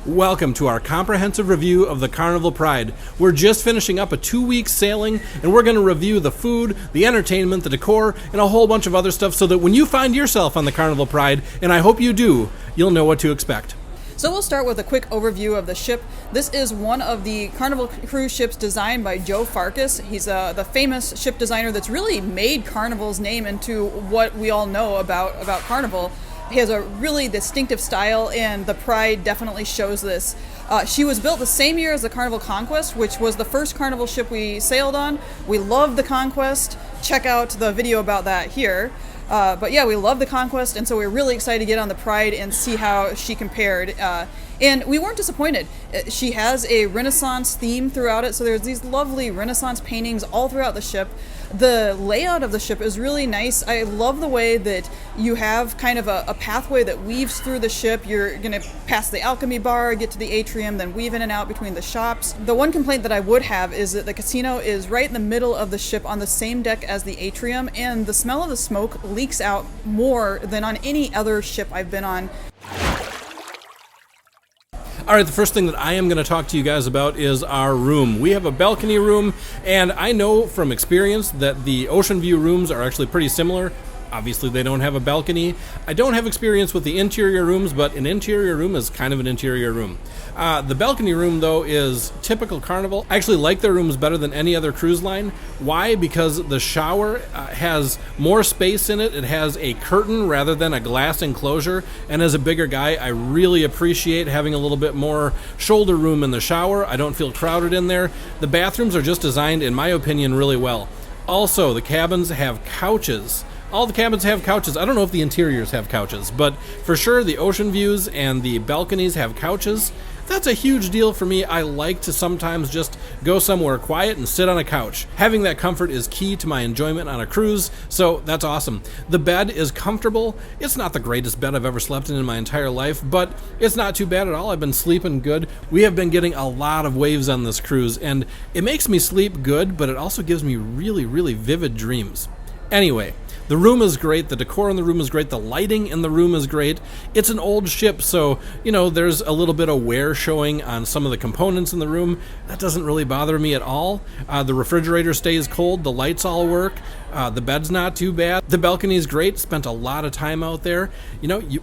Welcome to our comprehensive review of the Carnival Pride. We're just finishing up a 2-week sailing, and we're going to review the food, the entertainment, the decor, and a whole bunch of other stuff so that when you find yourself on the Carnival Pride, and I hope you do, you'll know what to expect. So we'll start with a quick overview of the ship. This is one of the Carnival cruise ships designed by Joe Farkas. He's the famous ship designer that's really made Carnival's name into what we all know about Carnival. He has a really distinctive style, and the Pride definitely shows this. She was built the same year as the Carnival Conquest, which was the first Carnival ship we sailed on. We love the Conquest. Check out the video about that here. But yeah, we love the Conquest, and so we're really excited to get on the Pride and see how she compared. And we weren't disappointed. She has a Renaissance theme throughout it, so there's these lovely Renaissance paintings all throughout the ship. The layout of the ship is really nice. I love the way that you have kind of a pathway that weaves through the ship. You're going to pass the alchemy bar, get to the atrium, then weave in and out between the shops. The one complaint that I would have is that the casino is right in the middle of the ship on the same deck as the atrium, and the smell of the smoke leaks out more than on any other ship I've been on. All right, the first thing that I am going to talk to you guys about is our room. We have a balcony room, and I know from experience that the ocean view rooms are actually pretty similar. Obviously, they don't have a balcony. I don't have experience with the interior rooms, but an interior room is kind of an interior room. The balcony room, though, is typical Carnival. I actually like their rooms better than any other cruise line. Why? Because the shower has more space in it. It has a curtain rather than a glass enclosure. And as a bigger guy, I really appreciate having a little bit more shoulder room in the shower. I don't feel crowded in there. The bathrooms are just designed, in my opinion, really well. Also, the cabins have couches. All the cabins have couches. I don't know if the interiors have couches, but for sure the ocean views and the balconies have couches. That's a huge deal for me. I like to sometimes just go somewhere quiet and sit on a couch. Having that comfort is key to my enjoyment on a cruise, so that's awesome. The bed is comfortable. It's not the greatest bed I've ever slept in my entire life, but it's not too bad at all. I've been sleeping good. We have been getting a lot of waves on this cruise, and it makes me sleep good, but it also gives me really, really vivid dreams. Anyway, the room is great, the decor in the room is great, the lighting in the room is great. It's an old ship, so, there's a little bit of wear showing on some of the components in the room. That doesn't really bother me at all. The refrigerator stays cold, the lights all work, the bed's not too bad. The balcony's great, spent a lot of time out there.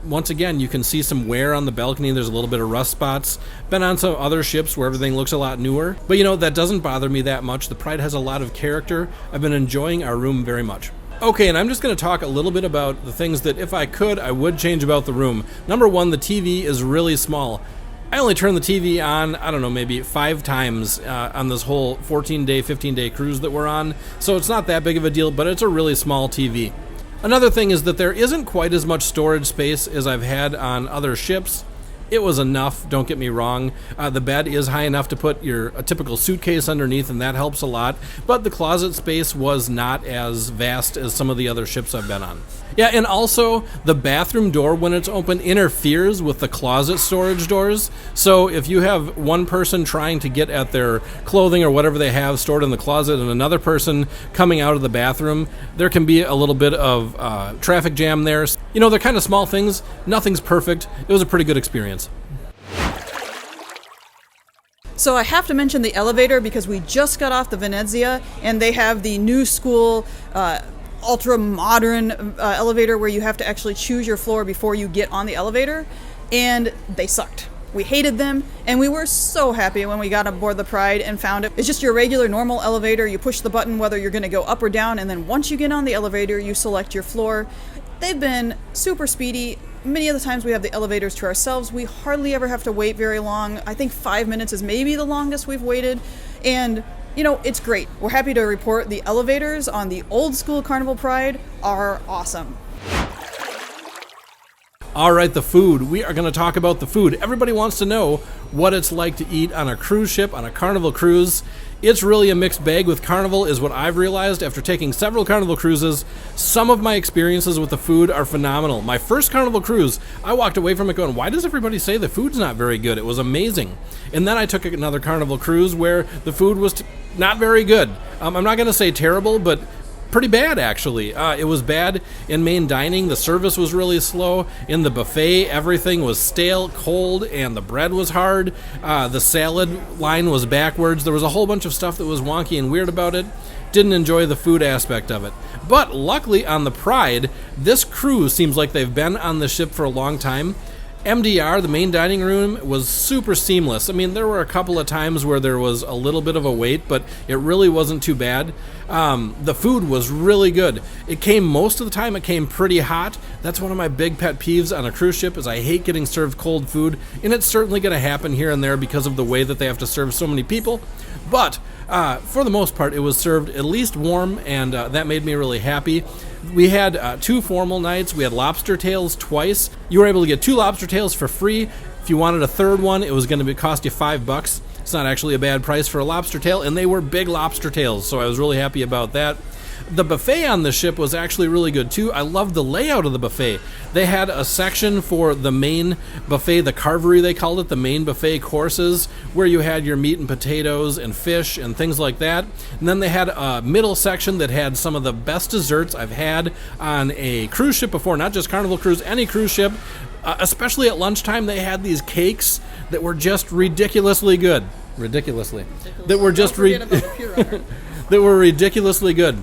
Once again, you can see some wear on the balcony, there's a little bit of rust spots. Been on some other ships where everything looks a lot newer, but that doesn't bother me that much. The Pride has a lot of character. I've been enjoying our room very much. Okay, and I'm just going to talk a little bit about the things that if I could, I would change about the room. Number one, the TV is really small. I only turned the TV on, maybe 5 times on this whole 14-day, 15-day cruise that we're on, so it's not that big of a deal, but it's a really small TV. Another thing is that there isn't quite as much storage space as I've had on other ships. It was enough, don't get me wrong. The bed is high enough to put a typical suitcase underneath, and that helps a lot. But the closet space was not as vast as some of the other ships I've been on. Yeah, and also, the bathroom door, when it's open, interferes with the closet storage doors. So if you have one person trying to get at their clothing or whatever they have stored in the closet and another person coming out of the bathroom, there can be a little bit of traffic jam there. They're kind of small things. Nothing's perfect. It was a pretty good experience. So I have to mention the elevator because we just got off the Venezia, and they have the new school ultra-modern elevator where you have to actually choose your floor before you get on the elevator, and they sucked. We hated them, and we were so happy when we got aboard the Pride and found it. It's just your regular normal elevator. You push the button whether you're going to go up or down, and then once you get on the elevator, you select your floor. They've been super speedy. Many of the times we have the elevators to ourselves. We hardly ever have to wait very long. I think 5 minutes is maybe the longest we've waited, and it's great. We're happy to report the elevators on the old school Carnival Pride are awesome. All right, the food. We are going to talk about the food. Everybody wants to know what it's like to eat on a cruise ship, on a Carnival cruise. It's really a mixed bag with Carnival, is what I've realized after taking several Carnival cruises. Some of my experiences with the food are phenomenal. My first Carnival cruise, I walked away from it going, why does everybody say the food's not very good? It was amazing. And then I took another Carnival cruise where the food was not very good. I'm not going to say terrible, but pretty bad, actually. It was bad in main dining. The service was really slow. In the buffet, everything was stale, cold, and the bread was hard. The salad line was backwards. There was a whole bunch of stuff that was wonky and weird about it. Didn't enjoy the food aspect of it. But luckily on the Pride, this crew seems like they've been on the ship for a long time. MDR, the main dining room, was super seamless. I mean, there were a couple of times where there was a little bit of a wait, but it really wasn't too bad. The food was really good. It came most of the time, it came pretty hot. That's one of my big pet peeves on a cruise ship is I hate getting served cold food, and it's certainly going to happen here and there because of the way that they have to serve so many people. But for the most part, it was served at least warm, and that made me really happy. We had 2 formal nights. We had lobster tails twice. You were able to get 2 lobster tails for free. If you wanted a third one, it was going to cost you $5. It's not actually a bad price for a lobster tail, and they were big lobster tails, so I was really happy about that. The buffet on the ship was actually really good too. I loved the layout of the buffet. They had a section for the main buffet, the carvery they called it, the main buffet courses, where you had your meat and potatoes and fish and things like that. And then they had a middle section that had some of the best desserts I've had on a cruise ship before, not just Carnival Cruise, any cruise ship. Especially at lunchtime, they had these cakes that were just ridiculously good. Ridiculously. That were just that were ridiculously good.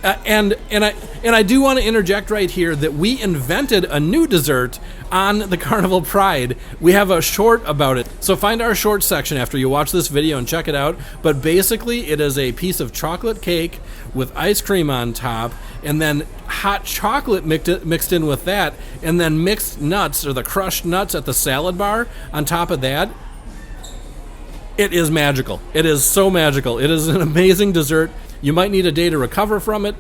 And I do want to interject right here that we invented a new dessert on the Carnival Pride. We have a short about it. So find our short section after you watch this video and check it out. But basically, it is a piece of chocolate cake with ice cream on top, and then hot chocolate mixed in with that, and then mixed nuts, or the crushed nuts at the salad bar on top of that. It is magical. It is so magical. It is an amazing dessert. You might need a day to recover from it,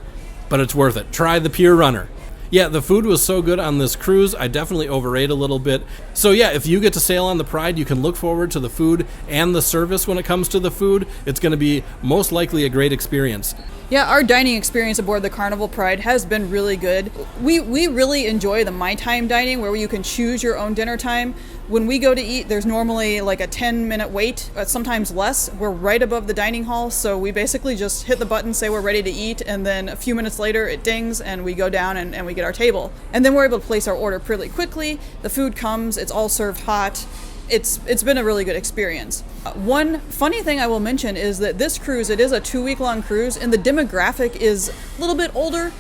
but it's worth it. Try the Pure Runner. Yeah, the food was so good on this cruise, I definitely overate a little bit. So yeah, if you get to sail on the Pride, you can look forward to the food and the service when it comes to the food. It's going to be most likely a great experience. Yeah, our dining experience aboard the Carnival Pride has been really good. We really enjoy the My Time dining, where you can choose your own dinner time. When we go to eat, there's normally like a 10-minute wait, sometimes less. We're right above the dining hall, so we basically just hit the button, say we're ready to eat, and then a few minutes later it dings and we go down and we get our table. And then we're able to place our order pretty quickly. The food comes, it's all served hot. It's been a really good experience. One funny thing I will mention is that this cruise, it is a 2-week-long cruise, and the demographic is a little bit older.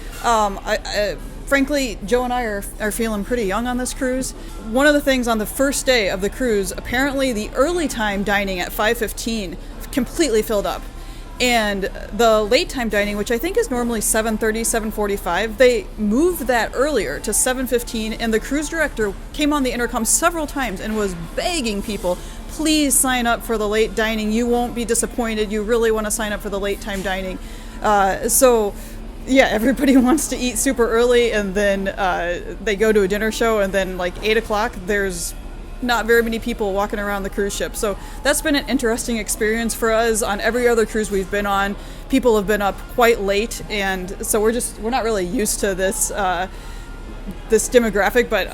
Frankly, Joe and I are feeling pretty young on this cruise. One of the things on the first day of the cruise, apparently the early time dining at 5:15 completely filled up. And the late time dining, which I think is normally 7:30, 7:45, they moved that earlier to 7:15, and the cruise director came on the intercom several times and was begging people, please sign up for the late dining. You won't be disappointed. You really want to sign up for the late time dining. Yeah, everybody wants to eat super early, and then they go to a dinner show, and then like 8 o'clock, there's not very many people walking around the cruise ship. So that's been an interesting experience for us. On every other cruise we've been on, people have been up quite late, and so we're not really used to this this demographic, but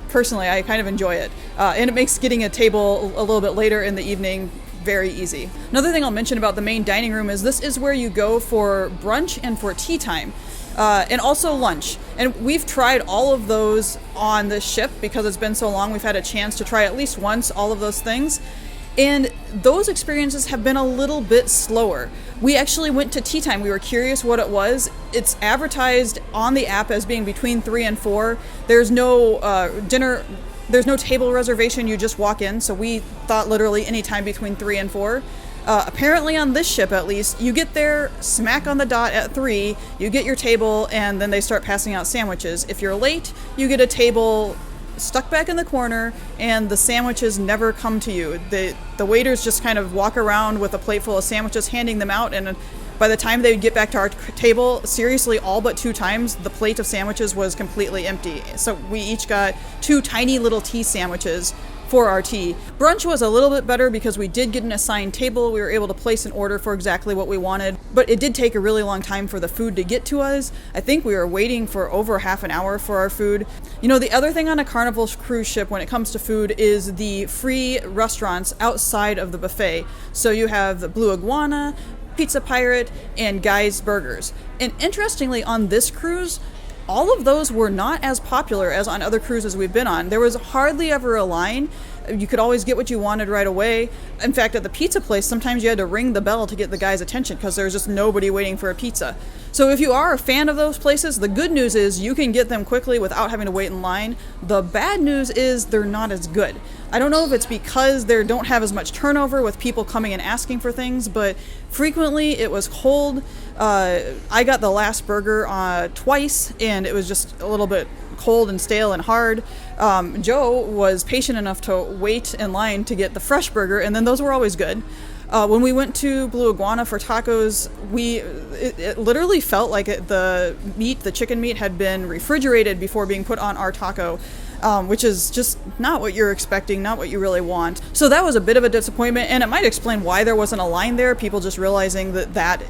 personally, I kind of enjoy it. And it makes getting a table a little bit later in the evening very easy. Another thing I'll mention about the main dining room is this is where you go for brunch and for tea time, and also lunch. And we've tried all of those on this ship because it's been so long. We've had a chance to try at least once all of those things. And those experiences have been a little bit slower. We actually went to tea time. We were curious what it was. It's advertised on the app as being between 3 and 4. There's no There's no table reservation, you just walk in, so we thought literally any time between 3 and 4. Apparently on this ship, at least, you get there smack on the dot at 3, you get your table, and then they start passing out sandwiches. If you're late, you get a table stuck back in the corner, and the sandwiches never come to you. The waiters just kind of walk around with a plate full of sandwiches, handing them out, and by the time they would get back to our table, seriously, all but 2 times, the plate of sandwiches was completely empty. So we each got 2 tiny little tea sandwiches for our tea. Brunch was a little bit better because we did get an assigned table. We were able to place an order for exactly what we wanted, but it did take a really long time for the food to get to us. I think we were waiting for over half an hour for our food. You know, the other thing on a Carnival cruise ship when it comes to food is the free restaurants outside of the buffet. So you have the Blue Iguana, Pizza Pirate, and Guy's Burgers. And interestingly, on this cruise, all of those were not as popular as on other cruises we've been on. There was hardly ever a line. You could always get what you wanted right away. In fact, at the pizza place, sometimes you had to ring the bell to get the guy's attention because there was just nobody waiting for a pizza. So if you are a fan of those places, the good news is you can get them quickly without having to wait in line. The bad news is they're not as good. I don't know if it's because they don't have as much turnover with people coming and asking for things, but frequently it was cold. I got the last burger twice, and it was just a little bit cold and stale and hard. Joe was patient enough to wait in line to get the fresh burger, and then those were always good. When we went to Blue Iguana for tacos, it literally felt like the chicken meat had been refrigerated before being put on our taco, which is just not what you're expecting, not what you really want. So that was a bit of a disappointment, and it might explain why there wasn't a line there, people just realizing that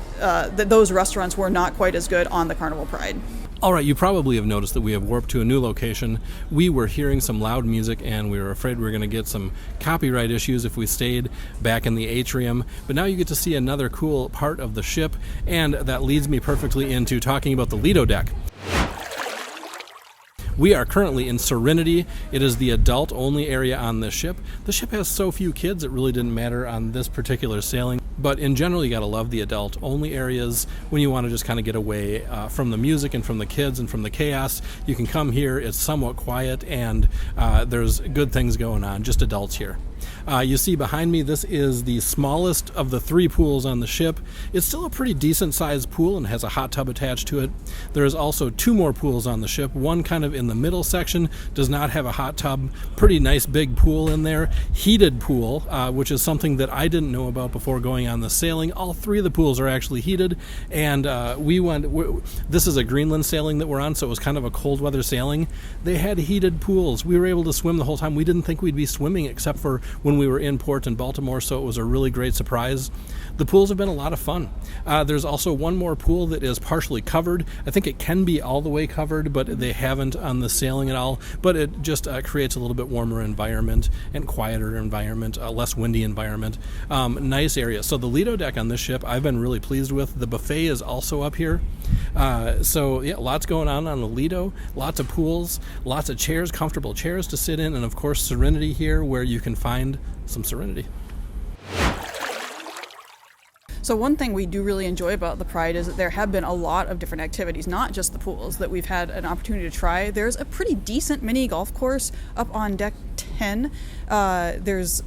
those restaurants were not quite as good on the Carnival Pride. All right, you probably have noticed that we have warped to a new location. We were hearing some loud music, and we were afraid we were going to get some copyright issues if we stayed back in the atrium. But now you get to see another cool part of the ship, and that leads me perfectly into talking about the Lido Deck. We are currently in Serenity. It is the adult-only area on this ship. The ship has so few kids, it really didn't matter on this particular sailing. But in general, you gotta love the adult-only areas when you want to just kind of get away from the music and from the kids and from the chaos. You can come here. It's somewhat quiet, and there's good things going on, just adults here. You see behind me, this is the smallest of the 3 pools on the ship. It's still a pretty decent sized pool and has a hot tub attached to it. There is also 2 more pools on the ship. One kind of in the middle section does not have a hot tub. Pretty nice big pool in there. Heated pool, which is something that I didn't know about before going on the sailing. All 3 of the pools are actually heated, and this is a Greenland sailing that we're on, so it was kind of a cold weather sailing. They had heated pools. We were able to swim the whole time. We didn't think we'd be swimming except for when we were in port in Baltimore, so it was a really great surprise. The pools have been a lot of fun. There's also one more pool that is partially covered. I think it can be all the way covered, but they haven't on the sailing at all. But it just creates a little bit warmer environment and quieter environment, less windy environment. Nice area. So the Lido Deck on this ship, I've been really pleased with. The buffet is also up here. So yeah, lots going on the Lido. Lots of pools, lots of chairs, comfortable chairs to sit in, and of course Serenity here, where you can find some serenity. So one thing we do really enjoy about the Pride is that there have been a lot of different activities, not just the pools, that we've had an opportunity to try. There's a pretty decent mini golf course up on deck 10. There's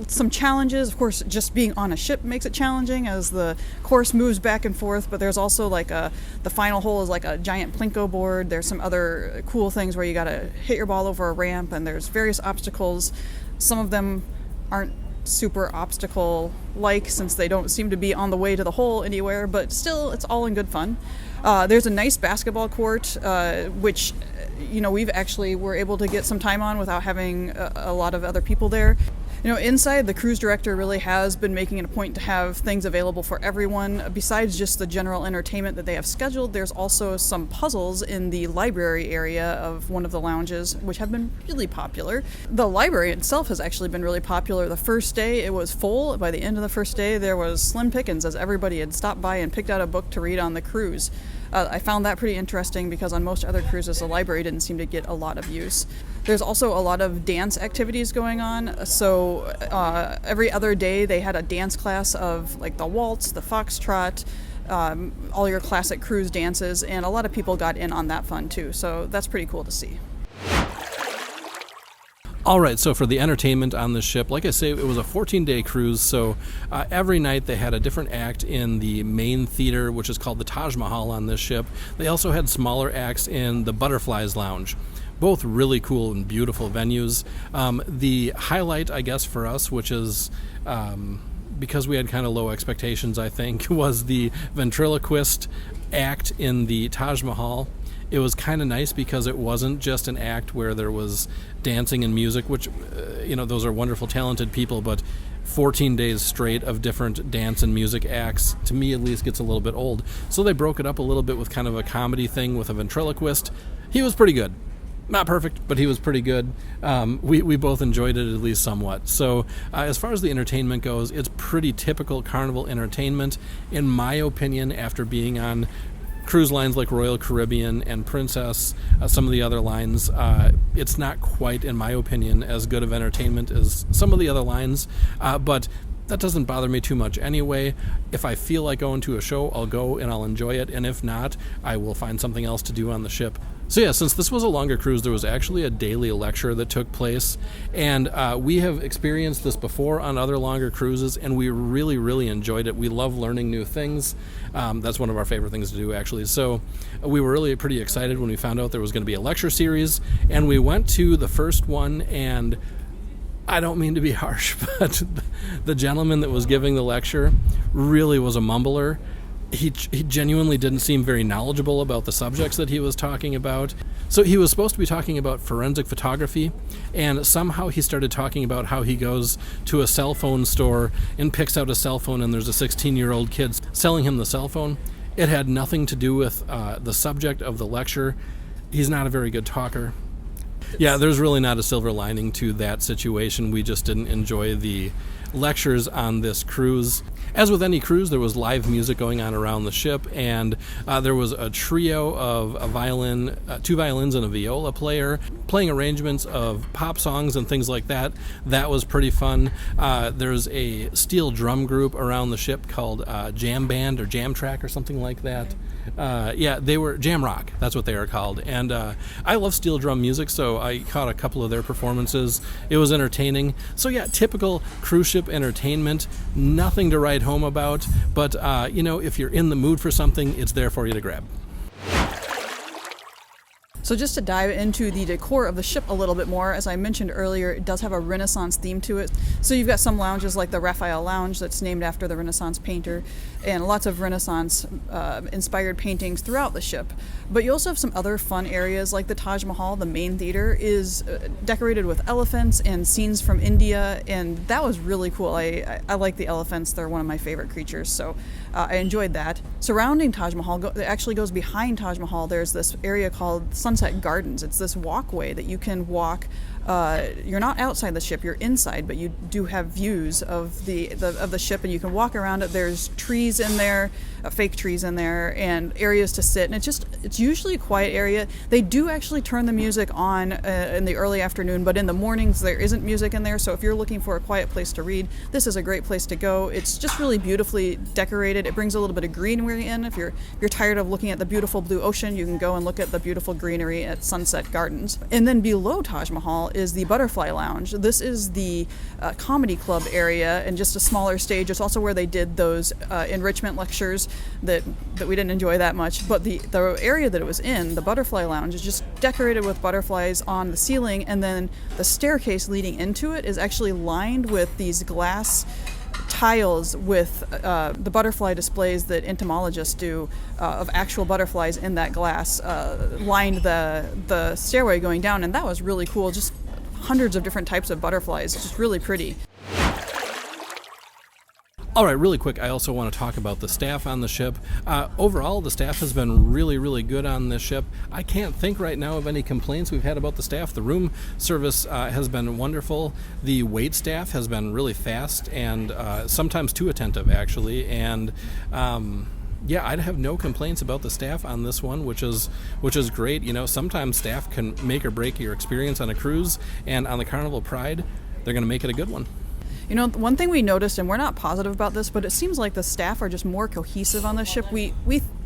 some challenges. Of course, just being on a ship makes it challenging as the course moves back and forth, but there's also the final hole is like a giant plinko board. There's some other cool things where you gotta hit your ball over a ramp, and there's various obstacles. Some of them aren't super obstacle like, since they don't seem to be on the way to the hole anywhere, but still it's all in good fun. There's a nice basketball court, which we've actually were able to get some time on without having a lot of other people there. Inside, the cruise director really has been making it a point to have things available for everyone. Besides just the general entertainment that they have scheduled, there's also some puzzles in the library area of one of the lounges, which have been really popular. The library itself has actually been really popular. The first day, it was full. By the end of the first day, there was slim pickings as everybody had stopped by and picked out a book to read on the cruise. I found that pretty interesting because on most other cruises, the library didn't seem to get a lot of use. There's also a lot of dance activities going on. So every other day they had a dance class of like the waltz, the foxtrot, all your classic cruise dances, and a lot of people got in on that fun too. So that's pretty cool to see. All right, so for the entertainment on the ship, like I say, it was a 14-day cruise, so every night they had a different act in the main theater, which is called the Taj Mahal on this ship. They also had smaller acts in the Butterflies Lounge. Both really cool and beautiful venues. The highlight, I guess, for us, which is because we had kind of low expectations, I think, was the ventriloquist act in the Taj Mahal. It was kind of nice because it wasn't just an act where there was dancing and music, which, those are wonderful, talented people, but 14 days straight of different dance and music acts, to me at least, gets a little bit old. So they broke it up a little bit with kind of a comedy thing with a ventriloquist. He was pretty good. Not perfect, but he was pretty good. We both enjoyed it at least somewhat. So as far as the entertainment goes, it's pretty typical Carnival entertainment, in my opinion, after being on cruise lines like Royal Caribbean and Princess, some of the other lines. It's not quite, in my opinion, as good of entertainment as some of the other lines, but that doesn't bother me too much anyway. If I feel like going to a show, I'll go and I'll enjoy it, and if not, I will find something else to do on the ship. So yeah, since this was a longer cruise, there was actually a daily lecture that took place, and we have experienced this before on other longer cruises, and we really, really enjoyed it. We love learning new things. That's one of our favorite things to do, actually. So we were really pretty excited when we found out there was going to be a lecture series, and we went to the first one, and I don't mean to be harsh, but the gentleman that was giving the lecture really was a mumbler. He genuinely didn't seem very knowledgeable about the subjects that he was talking about. So he was supposed to be talking about forensic photography, and somehow he started talking about how he goes to a cell phone store and picks out a cell phone, and there's a 16-year-old kid selling him the cell phone. It had nothing to do with the subject of the lecture. He's not a very good talker. Yeah, there's really not a silver lining to that situation. We just didn't enjoy the lectures on this cruise. As with any cruise, there was live music going on around the ship, and there was a trio of a violin, 2 violins and a viola player playing arrangements of pop songs and things like that. That was pretty fun. There's a steel drum group around the ship called Jam Band or Jam Track or something like that. Yeah, they were Jam Rock. That's what they are called. And I love steel drum music, so I caught a couple of their performances. It was entertaining. So yeah, typical cruise ship entertainment. Nothing to write home about, but if you're in the mood for something, it's there for you to grab. So just to dive into the decor of the ship a little bit more, as I mentioned earlier, it does have a Renaissance theme to it. So you've got some lounges like the Raphael Lounge that's named after the Renaissance painter, and lots of Renaissance inspired paintings throughout the ship. But you also have some other fun areas like the Taj Mahal. The main theater is decorated with elephants and scenes from India, and that was really cool. I like the elephants. They're one of my favorite creatures, so I enjoyed that. Surrounding Taj Mahal, it actually goes behind Taj Mahal. There's this area called Sunset Gardens. It's this walkway that you can walk. You're not outside the ship, you're inside, but you do have views of the ship, and you can walk around it. There's trees in there, fake trees in there, and areas to sit, and it's usually a quiet area. They do actually turn the music on in the early afternoon, but in the mornings there isn't music in there, so if you're looking for a quiet place to read, this is a great place to go. It's just really beautifully decorated. It brings a little bit of greenery in. If you're tired of looking at the beautiful blue ocean, you can go and look at the beautiful greenery at Sunset Gardens. And then below Taj Mahal is the Butterfly Lounge. This is the comedy club area and just a smaller stage. It's also where they did those enrichment lectures that we didn't enjoy that much. But the area that it was in, the Butterfly Lounge, is just decorated with butterflies on the ceiling, and then the staircase leading into it is actually lined with these glass tiles with the butterfly displays that entomologists do of actual butterflies in that glass lined the stairway going down, and that was really cool. Just hundreds of different types of butterflies. It's just really pretty. All right, really quick, I also want to talk about the staff on the ship. Overall, the staff has been really, really good on this ship. I can't think right now of any complaints we've had about the staff. The room service has been wonderful. The wait staff has been really fast and sometimes too attentive, actually. And yeah, I'd have no complaints about the staff on this one, which is great. Sometimes staff can make or break your experience on a cruise, and on the Carnival Pride, they're going to make it a good one. One thing we noticed, and we're not positive about this, but it seems like the staff are just more cohesive on the ship.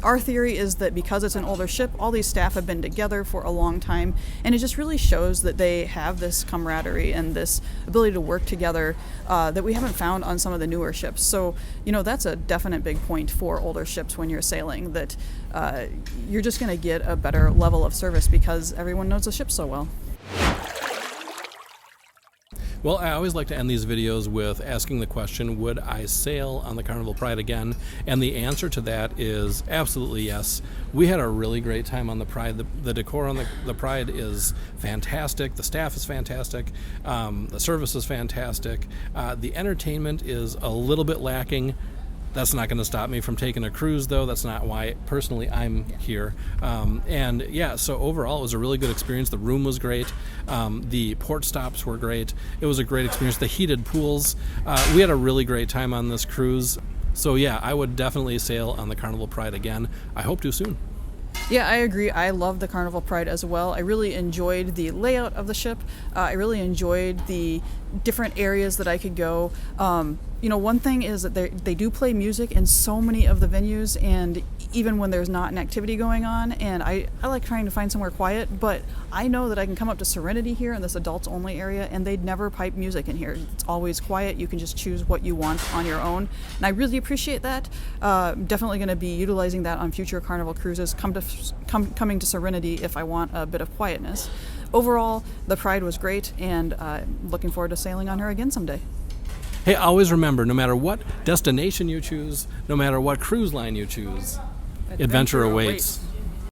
Our theory is that because it's an older ship, all these staff have been together for a long time, and it just really shows that they have this camaraderie and this ability to work together that we haven't found on some of the newer ships. So, that's a definite big point for older ships when you're sailing, that you're just going to get a better level of service because everyone knows the ship so well. Well, I always like to end these videos with asking the question, would I sail on the Carnival Pride again? And the answer to that is absolutely yes. We had a really great time on the Pride. The decor on the Pride is fantastic. The staff is fantastic. The service is fantastic. The entertainment is a little bit lacking. That's not going to stop me from taking a cruise, though. That's not why, personally, I'm here. And yeah, so overall, it was a really good experience. The room was great. The port stops were great. It was a great experience. The heated pools. We had a really great time on this cruise. So yeah, I would definitely sail on the Carnival Pride again. I hope to soon. Yeah, I agree. I love the Carnival Pride as well. I really enjoyed the layout of the ship. I really enjoyed the different areas that I could go. One thing is that they do play music in so many of the venues, and even when there's not an activity going on, and I like trying to find somewhere quiet, but I know that I can come up to Serenity here in this adults only area, and they'd never pipe music in here. It's always quiet. You can just choose what you want on your own, and I really appreciate that. Definitely going to be utilizing that on future Carnival cruises, coming to Serenity if I want a bit of quietness. Overall, the Pride was great, and looking forward to sailing on her again someday. Hey, always remember, no matter what destination you choose, no matter what cruise line you choose, adventure awaits.